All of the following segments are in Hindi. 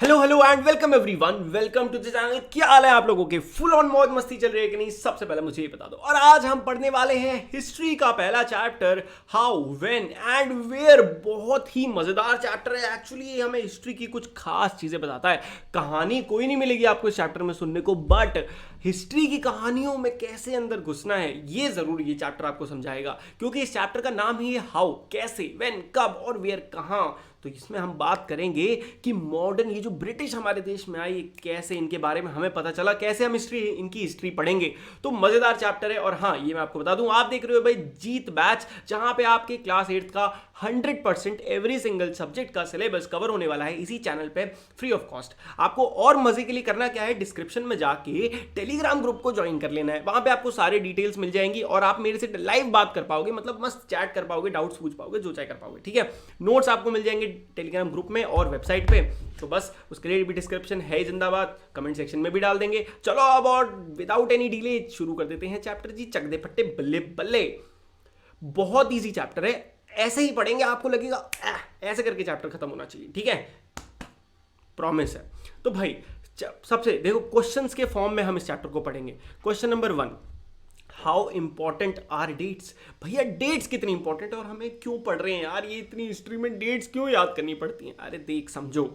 Hello hello and welcome everyone, welcome to the channel. क्या हाल है आप लोगों के? फुल ऑन मौज मस्ती चल रही है कि नहीं? सबसे पहले मुझे ये बता दो। और आज हम पढ़ने वाले हैं हिस्ट्री का पहला chapter, how when and where. बहुत ही मजेदार चैप्टर है। एक्चुअली ये हमें हिस्ट्री की कुछ खास चीजें बताता है। कहानी कोई नहीं मिलेगी आपको इस चैप्टर में सुनने को, बट हिस्ट्री की कहानियों में कैसे अंदर घुसना है ये जरूर ये चैप्टर आपको समझाएगा, क्योंकि इस चैप्टर का नाम ही है हाउ, कैसे, व्हेन, कब और वेयर, कहां। तो इसमें हम बात करेंगे कि मॉडर्न ये जो ब्रिटिश हमारे देश में आई, कैसे इनके बारे में हमें पता चला, कैसे हम इनकी हिस्ट्री पढ़ेंगे। तो मजेदार चैप्टर है। और हाँ, ये मैं आपको बता दूं, आप देख रहे हो भाई जीत बैच, जहां पे आपके क्लास 8 का 100% एवरी सिंगल सब्जेक्ट का सिलेबस कवर होने वाला है इसी चैनल पे, फ्री ऑफ कॉस्ट। आपको और मजे के लिए करना क्या है, डिस्क्रिप्शन में जाके टेलीग्राम ग्रुप को ज्वाइन कर लेना है। वहां पे आपको सारे डिटेल्स मिल जाएंगी और आप मेरे से लाइव बात कर पाओगे, मतलब मस्त चैट कर पाओगे, डाउट्स पूछ पाओगे, जो चाहे कर पाओगे। ठीक है, नोट्स आपको मिल जाएंगे टेलीग्राम ग्रुप में और वेबसाइट पे। तो बस उसके लिए भी डिस्क्रिप्शन है जिंदाबाद, कमेंट सेक्शन में भी डाल देंगे। चलो अब और विदाउट एनी डिले शुरू कर देते हैं चैप्टर जी। चक दे फट्टे बल्ले बल्ले। बहुत इजी चैप्टर है, ऐसे ही पढ़ेंगे आपको लगेगा ऐसे करके चैप्टर खत्म होना चाहिए। ठीक है, प्रॉमिस है। तो भाई सबसे देखो, क्वेश्चंस के फॉर्म में हम इस चैप्टर को पढ़ेंगे। Question number 1, how important are dates. भैया डेट्स कितनी इंपॉर्टेंट है और हमें क्यों पढ़ रहे हैं यार, ये इतनी हिस्ट्री में डेट्स क्यों याद करनी पड़ती हैं? अरे देख समझो,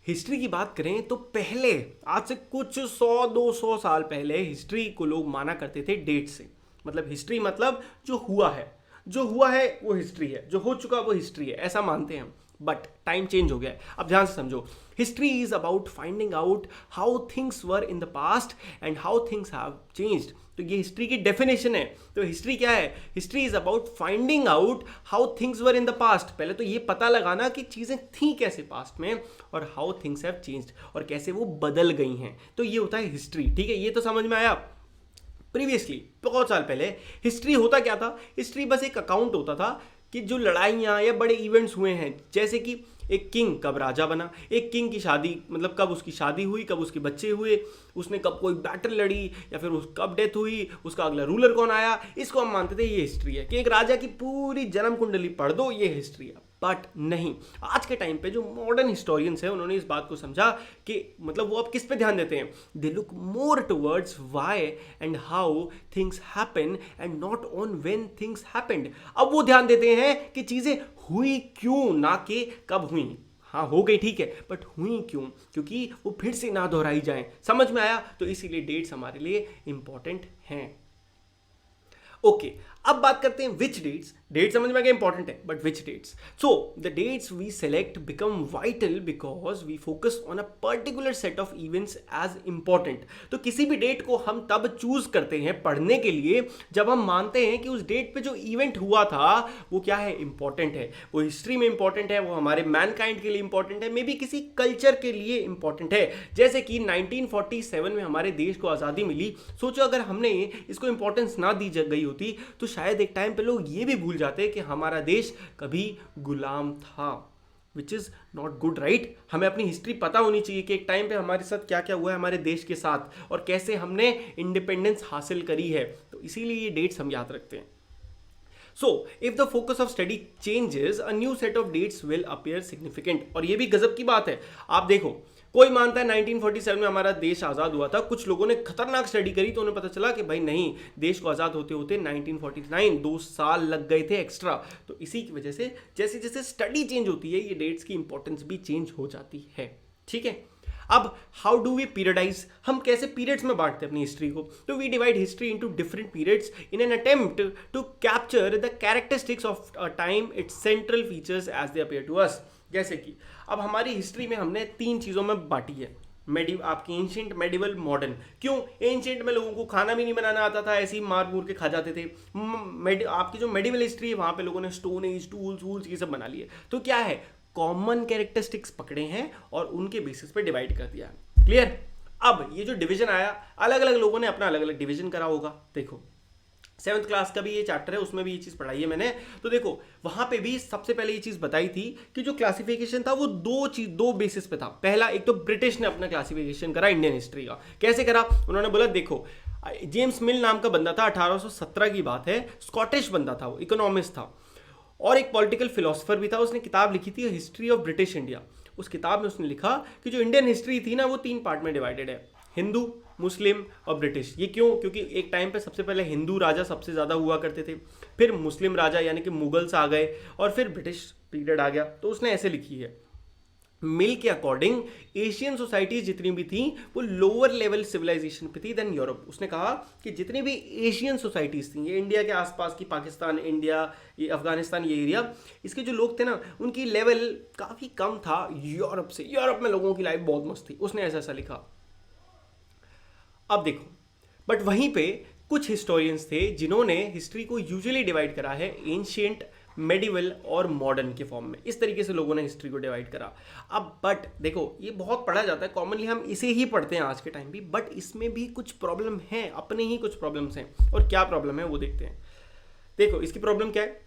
हिस्ट्री की बात करें तो पहले, आज से कुछ 100-200 साल पहले हिस्ट्री को लोग माना करते थे डेट से। मतलब हिस्ट्री मतलब जो हुआ है, जो हुआ है वो हिस्ट्री है, जो हो चुका वो हिस्ट्री है, ऐसा मानते हैं हम। बट टाइम चेंज हो गया है। अब ध्यान से समझो, history is about finding out how things were in the past and how things have changed. तो ये हिस्ट्री की डेफिनेशन है। तो हिस्ट्री क्या है? History is about finding out how things were in the past. पहले तो ये पता लगाना कि चीजें थी कैसे पास्ट में, और हाउ थिंग्स हैव चेंज्ड, और कैसे वो बदल गई हैं। तो ये होता है हिस्ट्री। ठीक है, ये तो समझ में आया। प्रीवियसली बहुत साल पहले हिस्ट्री होता क्या था? हिस्ट्री बस एक अकाउंट होता था कि जो लड़ाइयाँ या बड़े इवेंट्स हुए हैं, जैसे कि एक किंग कब राजा बना, एक किंग की शादी, मतलब कब उसकी शादी हुई, कब उसके बच्चे हुए, उसने कब कोई बैटल लड़ी, या फिर कब डेथ हुई, उसका अगला रूलर कौन आया, इसको हम मानते थे ये हिस्ट्री है। कि एक राजा की पूरी जन्म कुंडली पढ़ दो, ये हिस्ट्री है। बट नहीं, आज के टाइम पे जो मॉडर्न हिस्टोरियंस हैं, उन्होंने इस बात को समझा कि मतलब वो अब किस पे ध्यान देते हैं, they look more towards why and how things happen and not on when things happened. अब वो ध्यान देते हैं कि चीजें हुई क्यों, ना कि कब हुई। हाँ हो गई ठीक है, बट हुई क्यों, क्योंकि वो फिर से ना दोहराई जाए। समझ में आया? तो इसीलिए डेट्स हमारे लिए इंपॉर्टेंट हैं। ओके, अब बात करते हैं विच डेट्स। डेट समझ में गया इंपॉर्टेंट है, but which dates? So the dates we select become vital because we focus on a particular set of events as important. तो किसी भी डेट को हम तब चूज करते हैं पढ़ने के लिए जब हम मानते हैं कि उस डेट पे जो इवेंट हुआ था वो क्या है, इंपॉर्टेंट है। वो हिस्ट्री में इंपॉर्टेंट है, वो हमारे मैनकाइंड के लिए इंपॉर्टेंट है, मे बी किसी कल्चर के लिए इंपॉर्टेंट है। जैसे कि 1947 में हमारे देश को आज़ादी मिली। सोचो अगर हमने इसको इंपॉर्टेंस ना दी गई होती तो शायद एक टाइम पे लोग ये भी भूल जाते कि हमारा देश कभी गुलाम था, which is not good, right? हमें अपनी हिस्ट्री पता होनी चाहिए कि एक टाइम पे हमारे साथ क्या क्या हुआ है हमारे देश के साथ, और कैसे हमने इंडिपेंडेंस हासिल करी है। तो इसीलिए ये डेट्स हम याद रखते हैं। So, if the focus of study changes, a new set of dates will appear significant. और ये भी गजब की बात है। आप देखो, कोई मानता है 1947 में हमारा देश आज़ाद हुआ था, कुछ लोगों ने खतरनाक स्टडी करी तो उन्हें पता चला कि भाई नहीं, देश को आज़ाद होते होते 1949 2 साल लग गए थे एक्स्ट्रा। तो इसी की वजह से जैसे जैसे स्टडी चेंज होती है, ये डेट्स की इंपॉर्टेंस भी चेंज हो जाती है। ठीक है, अब हाउ डू वी पीरियडाइज, हम कैसे पीरियड्स में बांटते हैं अपनी हिस्ट्री को? तो we divide history into different periods in an attempt to capture the characteristics of a time, its central features as they appear to us. जैसे कि अब हमारी हिस्ट्री में हमने 3 चीज़ों में बांटी है, आपकी एंशिएंट, मेडिवल, मॉडर्न। क्यों? एंशिएंट में लोगों को खाना भी नहीं बनाना आता था, ऐसे ही मार मूर के खा जाते थे। आपकी जो मेडिवल हिस्ट्री है, वहाँ पे लोगों ने स्टोन एज, टूल्स वूल्स ये सब बना लिए। तो क्या है, कॉमन कैरेक्टरिस्टिक्स पकड़े हैं और उनके बेसिस पे डिवाइड कर दिया। क्लियर? अब ये जो डिवीजन आया, अलग अलग लोगों ने अपना अलग अलग डिवीजन करा होगा। देखो 7th क्लास का भी ये चैप्टर है, उसमें भी ये चीज़ पढ़ाई है मैंने। तो देखो वहाँ पे भी सबसे पहले ये चीज़ बताई थी कि जो क्लासिफिकेशन था वो दो बेसिस पे था। पहला, एक तो ब्रिटिश ने अपना क्लासिफिकेशन करा इंडियन हिस्ट्री का। कैसे करा? उन्होंने बोला देखो, जेम्स मिल नाम का बंदा था, 1817 की बात है, स्कॉटिश बंदा था, वो इकोनॉमिस्ट था और एक पॉलिटिकल फिलोसफर भी था। उसने किताब लिखी थी हिस्ट्री ऑफ ब्रिटिश इंडिया। उस किताब में उसने लिखा कि जो इंडियन हिस्ट्री थी ना वो 3 पार्ट में डिवाइडेड है, हिंदू, मुस्लिम और ब्रिटिश। ये क्यों? क्योंकि एक टाइम पे सबसे पहले हिंदू राजा सबसे ज़्यादा हुआ करते थे, फिर मुस्लिम राजा यानी कि मुगल्स आ गए, और फिर ब्रिटिश पीरियड आ गया। तो उसने ऐसे लिखी है, मिल के अकॉर्डिंग एशियन सोसाइटीज जितनी भी थी वो लोअर लेवल सिविलाइजेशन पे थी देन यूरोप। उसने कहा कि जितनी भी एशियन सोसाइटीज थी, ये इंडिया के आसपास की, पाकिस्तान, इंडिया, ये अफगानिस्तान, ये एरिया, इसके जो लोग थे ना उनकी लेवल काफ़ी कम था यूरोप से। यूरोप में लोगों की लाइफ बहुत मस्त थी, उसने ऐसा ऐसा लिखा। अब देखो, बट वहीं पे कुछ हिस्टोरियंस थे जिन्होंने हिस्ट्री को यूजुअली डिवाइड करा है एंशिएंट, मेडिवल और मॉडर्न के फॉर्म में। इस तरीके से लोगों ने हिस्ट्री को डिवाइड करा। अब बट देखो, ये बहुत पढ़ा जाता है, कॉमनली हम इसे ही पढ़ते हैं आज के टाइम भी, बट इसमें भी कुछ प्रॉब्लम है, अपने ही कुछ प्रॉब्लम्स हैं। और क्या प्रॉब्लम है वो देखते हैं। देखो इसकी प्रॉब्लम क्या है।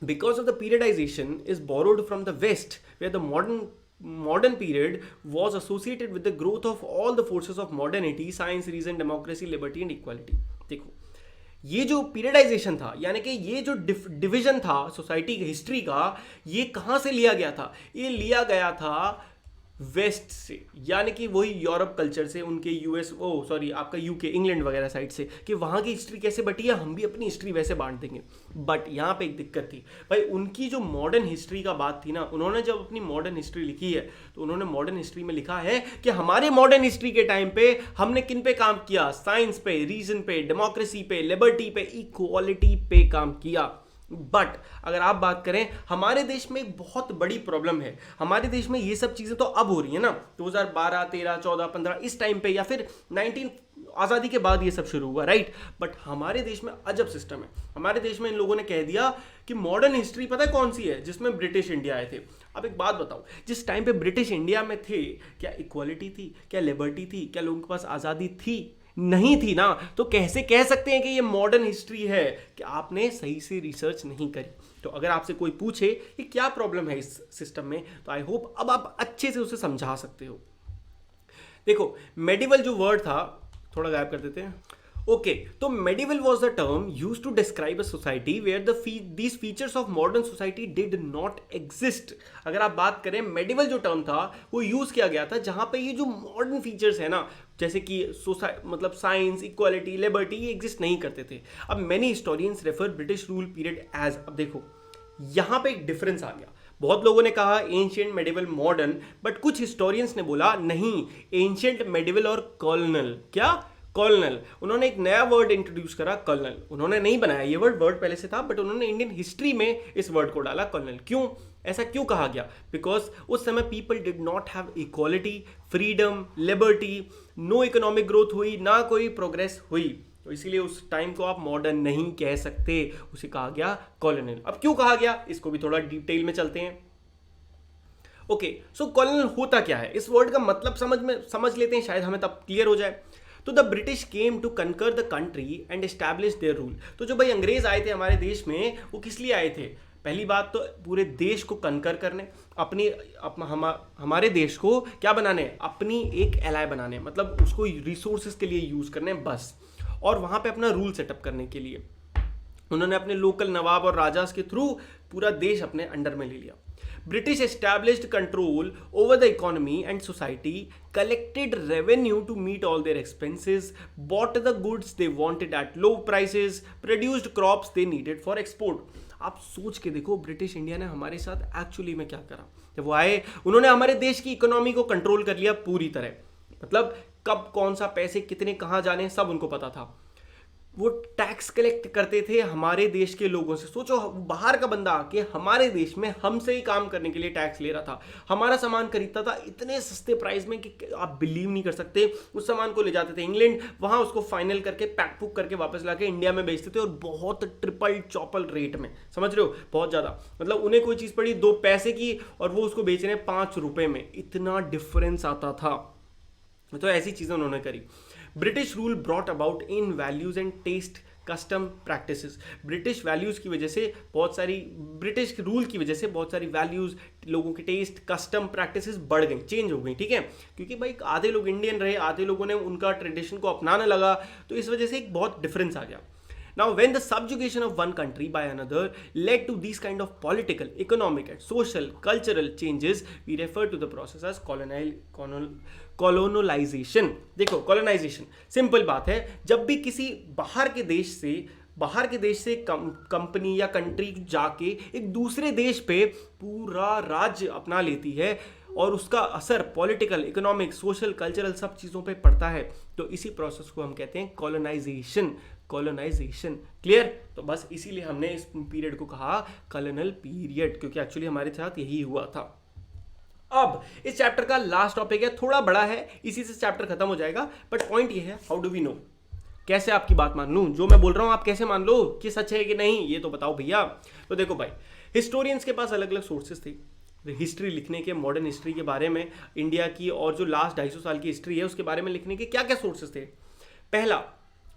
Because of the periodization is borrowed from the west, where the modern period was associated with the growth of all the forces of modernity, science, reason, democracy, liberty and equality। देखो ये जो पीरियडाइजेशन था, यानी कि ये जो डिवीजन था सोसाइटी की हिस्ट्री का, ये कहाँ से लिया गया था? ये लिया गया था वेस्ट से, यानी कि वही यूरोप कल्चर से, उनके यूएस आपका यूके, इंग्लैंड वगैरह साइड से, कि वहाँ की हिस्ट्री कैसे बटी है, हम भी अपनी हिस्ट्री वैसे बांट देंगे। बट यहाँ पे एक दिक्कत थी भाई, उनकी जो मॉडर्न हिस्ट्री का बात थी ना, उन्होंने जब अपनी मॉडर्न हिस्ट्री लिखी है तो उन्होंने मॉडर्न हिस्ट्री में लिखा है कि हमारे मॉडर्न हिस्ट्री के टाइम पे हमने किन पे काम किया? साइंस पे, रीजन पे, डेमोक्रेसी पे, लिबर्टी पे, इक्वालिटी पे काम किया। बट अगर आप बात करें, हमारे देश में एक बहुत बड़ी प्रॉब्लम है। हमारे देश में ये सब चीज़ें तो अब हो रही है ना, 2012, 13, 14, 15 इस टाइम पे, या फिर 19 आज़ादी के बाद ये सब शुरू हुआ, राइट। बट हमारे देश में अजब सिस्टम है। हमारे देश में इन लोगों ने कह दिया कि मॉडर्न हिस्ट्री पता है कौन सी है? जिसमें ब्रिटिश इंडिया आए थे। अब एक बात बताओ, जिस टाइम पे ब्रिटिश इंडिया में थे, क्या इक्वालिटी थी? क्या लिबर्टी थी? क्या लोगों के पास आज़ादी थी? नहीं थी ना। तो कैसे कह सकते हैं कि ये मॉडर्न हिस्ट्री है? कि आपने सही से रिसर्च नहीं करी। तो अगर आपसे कोई पूछे कि क्या प्रॉब्लम है इस सिस्टम में, तो आई होप अब आप अच्छे से उसे समझा सकते हो। देखो मेडिवल जो वर्ड था, थोड़ा गायब कर देते हैं। ओके, तो medieval was the term use to describe a society where these features of modern society did not exist. अगर आप बात करें, मेडिवल जो टर्म था वो यूज किया गया था जहां पे ये जो मॉडर्न फीचर्स है ना, जैसे कि मतलब साइंस, इक्वालिटी, लिबर्टी, ये एग्जिस्ट नहीं करते थे। अब many historians refer British rule period as, अब देखो यहां पे एक डिफरेंस आ गया। बहुत लोगों ने कहा एंशिएंट, मेडिवल, मॉडर्न, बट कुछ हिस्टोरियंस ने बोला नहीं, एंशिएंट, मेडिवल और कॉलोनल। क्या? कॉलोनल। उन्होंने एक नया वर्ड इंट्रोड्यूस करा, कॉलोनल। उन्होंने नहीं बनाया ये वर्ड पहले से था, बट उन्होंने इंडियन हिस्ट्री में इस वर्ड को डाला, कॉलोनल। क्यों? ऐसा क्यों कहा गया? बिकॉज उस समय people did not have equality, freedom, liberty, no economic growth हुई, ना कोई प्रोग्रेस हुई। तो इसीलिए उस टाइम को आप मॉडर्न नहीं कह सकते, उसे कहा गया कॉलोनियल। अब क्यों कहा गया, इसको भी थोड़ा डिटेल में चलते हैं। ओके, सो कॉलोनियल होता क्या है, इस वर्ड का मतलब समझ लेते हैं, शायद हमें तब क्लियर हो जाए। तो the British came to conquer the country and establish their rule. तो जो भाई अंग्रेज आए थे हमारे देश में, वो किस लिए आए थे? पहली बात तो पूरे देश को कनकर करने, हमारे देश को क्या बनाने? अपनी एक एलाय बनाने, मतलब उसको रिसोर्सेज के लिए यूज करने बस, और वहां पे अपना रूल सेटअप करने के लिए उन्होंने अपने लोकल नवाब और राजास के थ्रू पूरा देश अपने अंडर में ले लिया। British established control over the economy and society, collected revenue to meet all their expenses, bought the goods they wanted at low prices, produced crops they needed for export। आप सोच के देखो, ब्रिटिश इंडिया ने हमारे साथ एक्चुअली में क्या करा। जब वो आए, उन्होंने हमारे देश की इकोनॉमी को कंट्रोल कर लिया पूरी तरह, मतलब कब कौन सा पैसे कितने कहाँ जाने सब उनको पता था। वो टैक्स कलेक्ट करते थे हमारे देश के लोगों से। सोचो, बाहर का बंदा आके हमारे देश में हमसे ही काम करने के लिए टैक्स ले रहा था, हमारा सामान खरीदता था इतने सस्ते प्राइस में कि आप बिलीव नहीं कर सकते। उस सामान को ले जाते थे इंग्लैंड, वहाँ उसको फाइनल करके पैक पुक करके वापस लाके इंडिया में बेचते थे, और बहुत ट्रिपल चौपल रेट में, समझ रहे हो, बहुत ज़्यादा। मतलब उन्हें कोई चीज़ पड़ी 2 पैसे की और वो उसको बेच रहे हैं 5 रुपये में, इतना डिफरेंस आता था। तो ऐसी चीज़ें उन्होंने करी। British rule brought about in values and taste, custom, practices. British values की वजह से बहुत सारी, ब्रिटिश रूल की वजह से बहुत सारी वैल्यूज, लोगों के टेस्ट, कस्टम, प्रैक्टिसेस बढ़ गई, चेंज हो गई, ठीक है। क्योंकि भाई आधे लोग इंडियन रहे, आधे लोगों ने उनका ट्रेडिशन को अपनाने लगा, तो इस वजह से एक बहुत डिफरेंस आ गया। Now, when the subjugation of one country by another led to these kind of political, economic, and social, cultural changes, we refer to the process as colonization. देखो, colonization सिंपल बात है, जब भी किसी बाहर के देश से कंपनी या कंट्री जाके एक दूसरे देश पे पूरा राज्य अपना लेती है और उसका असर पॉलिटिकल, इकोनॉमिक, सोशल, कल्चरल सब चीज़ों पे पड़ता है, तो इसी प्रोसेस को हम कहते हैं कॉलोनाइजेशन. क्लियर? तो बस इसीलिए हमने इस पीरियड को कहा कॉलोनल पीरियड, क्योंकि एक्चुअली हमारे साथ यही हुआ था. अब इस चैप्टर का लास्ट टॉपिक है, थोड़ा बड़ा है, इसी से चैप्टर खत्म हो जाएगा, बट पॉइंट ये है, हाउ डू वी नो, कैसे आपकी बात मान लूं, जो मैं बोल रहा हूं आप कैसे मान लो कि सच है कि नहीं, ये तो बताओ भैया. तो देखो भाई, हिस्टोरियंस के पास अलग अलग सोर्सेस थे हिस्ट्री लिखने के, मॉडर्न हिस्ट्री के बारे में, इंडिया की और जो लास्ट 250 साल की हिस्ट्री है उसके बारे में लिखने के क्या क्या सोर्सेस थे. पहला,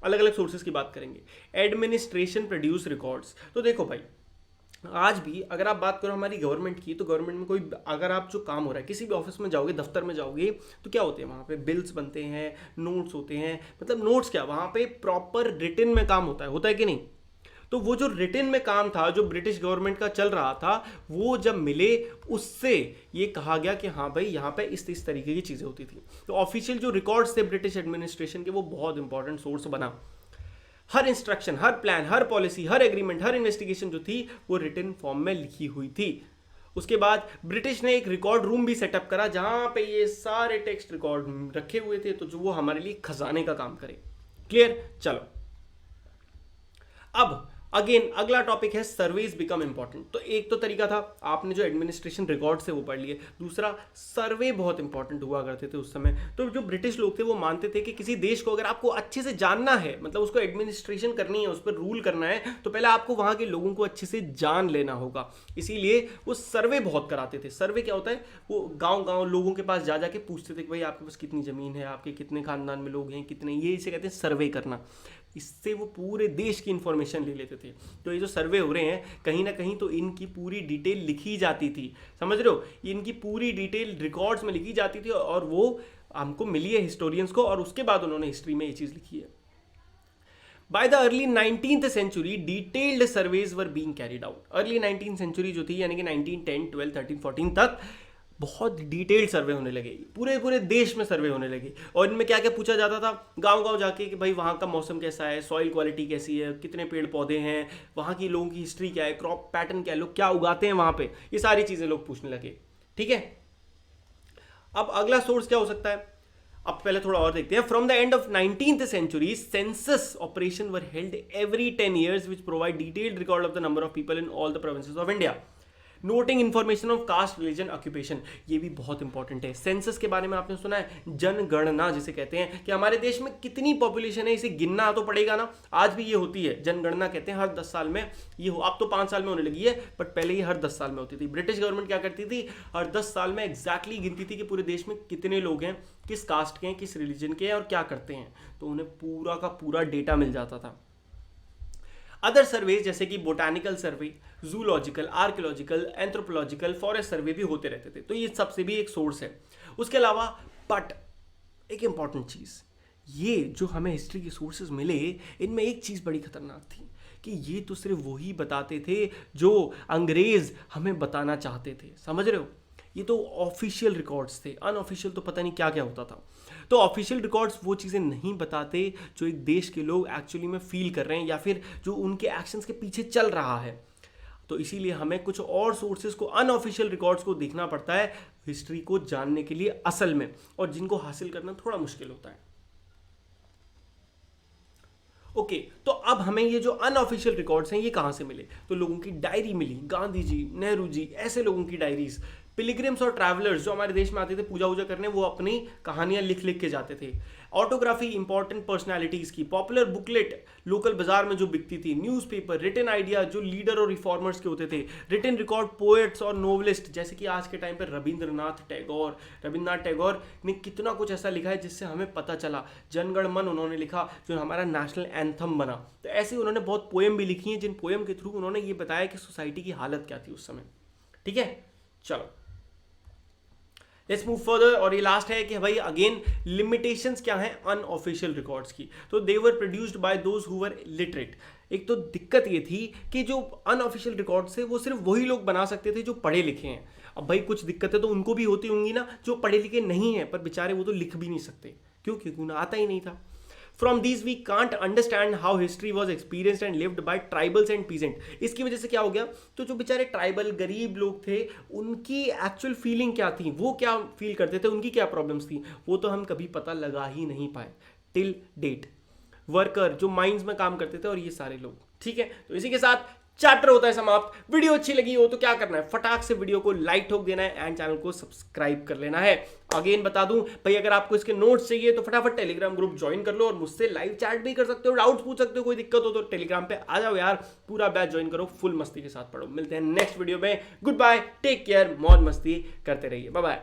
अलग अलग सोर्सेस की बात करेंगे, एडमिनिस्ट्रेशन प्रोड्यूस रिकॉर्ड्स. तो देखो भाई, आज भी अगर आप बात करो हमारी गवर्नमेंट की, तो गवर्नमेंट में कोई अगर आप जो काम हो रहा है, किसी भी ऑफिस में जाओगे, दफ्तर में जाओगे, तो क्या होते हैं वहाँ पे बिल्स बनते हैं, नोट्स होते हैं, मतलब नोट्स क्या, वहाँ पे प्रॉपर रिटन में काम होता है कि नहीं. तो वो जो रिटन में काम था, जो ब्रिटिश गवर्नमेंट का चल रहा था, वो जब मिले उससे ये कहा गया कि हाँ भाई यहाँ पे इस तरीके की चीज़ें होती थी. तो ऑफिशियल जो रिकॉर्ड्स थे ब्रिटिश एडमिनिस्ट्रेशन के, वो बहुत इंपॉर्टेंट सोर्स बना. हर इंस्ट्रक्शन, हर प्लान, हर पॉलिसी, हर एग्रीमेंट, हर इन्वेस्टिगेशन जो थी वो रिटन फॉर्म में लिखी हुई थी. उसके बाद ब्रिटिश ने एक रिकॉर्ड रूम भी सेटअप करा जहां पे ये सारे टेक्स्ट रिकॉर्ड रखे हुए थे, तो जो वो हमारे लिए खजाने का काम करे. क्लियर? चलो, अब अगेन अगला टॉपिक है सर्वेज बिकम इंपॉर्टेंट. तो एक तो तरीका था, आपने जो एडमिनिस्ट्रेशन रिकॉर्ड से वो पढ़ लिए. दूसरा, सर्वे बहुत इंपॉर्टेंट हुआ करते थे उस समय. तो जो ब्रिटिश लोग थे वो मानते थे कि किसी देश को अगर आपको अच्छे से जानना है, मतलब उसको एडमिनिस्ट्रेशन करनी है, उस पर रूल करना है, तो पहले आपको वहाँ के लोगों को अच्छे से जान लेना होगा. इसीलिए वो सर्वे बहुत कराते थे. सर्वे क्या होता है, वो गाँव गाँव लोगों के पास जा जाके पूछते थे कि भाई आपके पास कितनी ज़मीन है, आपके कितने खानदान में लोग हैं, कितने, ये इसे कहते हैं सर्वे करना. इससे वो पूरे देश की इंफॉर्मेशन ले लेते थे. तो ये जो सर्वे हो रहे हैं, कहीं ना कहीं तो इनकी पूरी डिटेल लिखी जाती थी, समझ रहे हो, इनकी पूरी डिटेल रिकॉर्ड्स में लिखी जाती थी, और वो हमको मिली है हिस्टोरियंस को, और उसके बाद उन्होंने हिस्ट्री में ये चीज़ लिखी है. By the early 19th century detailed surveys were being carried out. Early 19th century जो थी, यानी कि 1910, 12, 13, 14 तक बहुत डिटेल्ड सर्वे होने लगे, पूरे देश में सर्वे होने लगे. और इनमें क्या क्या पूछा जाता था, गांव-गांव जाके कि भाई वहाँ का मौसम कैसा है, सॉइल क्वालिटी कैसी है, कितने पेड़ पौधे हैं, वहाँ की लोगों की हिस्ट्री क्या है, क्रॉप पैटर्न क्या है, लोग क्या उगाते हैं वहाँ पे, ये सारी चीज़ें लोग पूछने लगे. ठीक है, अब अगला सोर्स क्या हो सकता है, अब पहले थोड़ा और देखते हैं. From the end of 19th century census operation were held every 10 years which provide detailed record of the number of people in all the provinces of India. Noting information of caste, religion, occupation, ये भी बहुत इंपॉर्टेंट है. सेंसस के बारे में आपने सुना है, जनगणना जिसे कहते हैं, कि हमारे देश में कितनी पॉपुलेशन है, इसे गिनना तो पड़ेगा ना. आज भी ये होती है, जनगणना कहते हैं, हर 10 साल में ये हो. अब तो 5 साल में होने लगी है, बट पहले ये हर 10 साल में होती थी. ब्रिटिश गवर्नमेंट क्या करती थी, हर 10 साल में एग्जैक्टली गिनती थी कि पूरे देश में कितने लोग हैं, किस कास्ट के हैं, किस रिलीजन के हैं और क्या करते हैं. तो उन्हें पूरा का पूरा डेटा मिल जाता था. अदर सर्वेज जैसे कि botanical survey, zoological, archaeological, anthropological, forest survey भी होते रहते थे. तो ये सबसे भी एक सोर्स है. उसके अलावा बट एक इंपॉर्टेंट चीज़, ये जो हमें हिस्ट्री के सोर्सेज मिले, इनमें एक चीज़ बड़ी खतरनाक थी कि ये तो सिर्फ वही बताते थे जो अंग्रेज हमें बताना चाहते थे. समझ रहे हो, ये तो ऑफिशियल रिकॉर्ड्स थे, अनऑफिशियल तो पता नहीं क्या क्या होता था. तो ऑफिशियल रिकॉर्ड्स वो चीज़ें नहीं बताते जो एक देश के लोग एक्चुअली में फील कर रहे हैं, या फिर जो उनके एक्शंस के पीछे चल रहा है. तो इसीलिए हमें कुछ और सोर्सेज को, अनऑफिशियल रिकॉर्ड्स को देखना पड़ता है हिस्ट्री को जानने के लिए असल में, और जिनको हासिल करना थोड़ा मुश्किल होता है. ओके, तो अब हमें ये जो अनऑफिशियल रिकॉर्ड्स हैं ये कहाँ से मिले, तो लोगों की डायरी मिली, गांधी जी, नेहरू जी, ऐसे लोगों की डायरीज. पिलग्रिम्स और ट्रैवलर्स जो हमारे देश में आते थे पूजा वूजा करने, वो अपनी कहानियां लिख लिख के जाते थे. ऑटोग्राफी इंपॉर्टेंट पर्सनालिटीज की, पॉपुलर बुकलेट लोकल बाजार में जो बिकती थी, न्यूज़पेपर, रिटन आइडिया जो लीडर और रिफॉर्मर्स के होते थे, रिटन रिकॉर्ड पोएट्स और नोवेलिस्ट, जैसे कि आज के टाइम पर रविंद्रनाथ टैगोर ने कितना कुछ ऐसा लिखा है जिससे हमें पता चला. जनगण मन उन्होंने लिखा जो हमारा नेशनल एंथम बना. तो ऐसे उन्होंने बहुत पोएम भी लिखी हैं, जिन पोएम के थ्रू उन्होंने ये बताया कि सोसाइटी की हालत क्या थी उस समय. ठीक है, चलो लेट्स मूव फर्दर. और ये लास्ट है कि भाई अगेन लिमिटेशंस क्या हैं अनऑफिशियल रिकॉर्ड्स की. तो they were produced by those who were literate. एक तो दिक्कत ये थी कि जो अनऑफिशियल रिकॉर्ड्स थे वो सिर्फ वही लोग बना सकते थे जो पढ़े लिखे हैं। अब भाई कुछ दिक्कतें तो उनको भी होती होंगी ना जो पढ़े लिखे नहीं है, पर बेचारे वो तो लिख भी नहीं सकते क्योंकि उन्हें आता ही नहीं था। From these we can't understand how history was experienced and lived by tribals and peasant। इसकी वजह से क्या हो गया, तो जो बेचारे ट्राइबल गरीब लोग थे उनकी एक्चुअल फीलिंग क्या थी, वो क्या फील करते थे, उनकी क्या प्रॉब्लम्स थी, वो तो हम कभी पता लगा ही नहीं पाए टिल डेट। वर्कर जो माइंस में काम करते थे और ये सारे लोग, ठीक है। तो इसी के साथ चैप्टर होता है समाप्त। वीडियो अच्छी लगी हो तो क्या करना है, फटाक से वीडियो को लाइक ठोक देना है एंड चैनल को सब्सक्राइब कर लेना है। अगेन बता दूं भाई, अगर आपको इसके नोट्स चाहिए तो फटाफट टेलीग्राम ग्रुप ज्वाइन कर लो और मुझसे लाइव चैट भी कर सकते हो, डाउट्स पूछ सकते हो, कोई दिक्कत हो तो टेलीग्राम पे आ जाओ यार, पूरा बैच ज्वाइन करो, फुल मस्ती के साथ पढ़ो। मिलते हैं नेक्स्ट वीडियो में, गुड बाय, टेक केयर, मौज मस्ती करते रहिए, बाय बाय।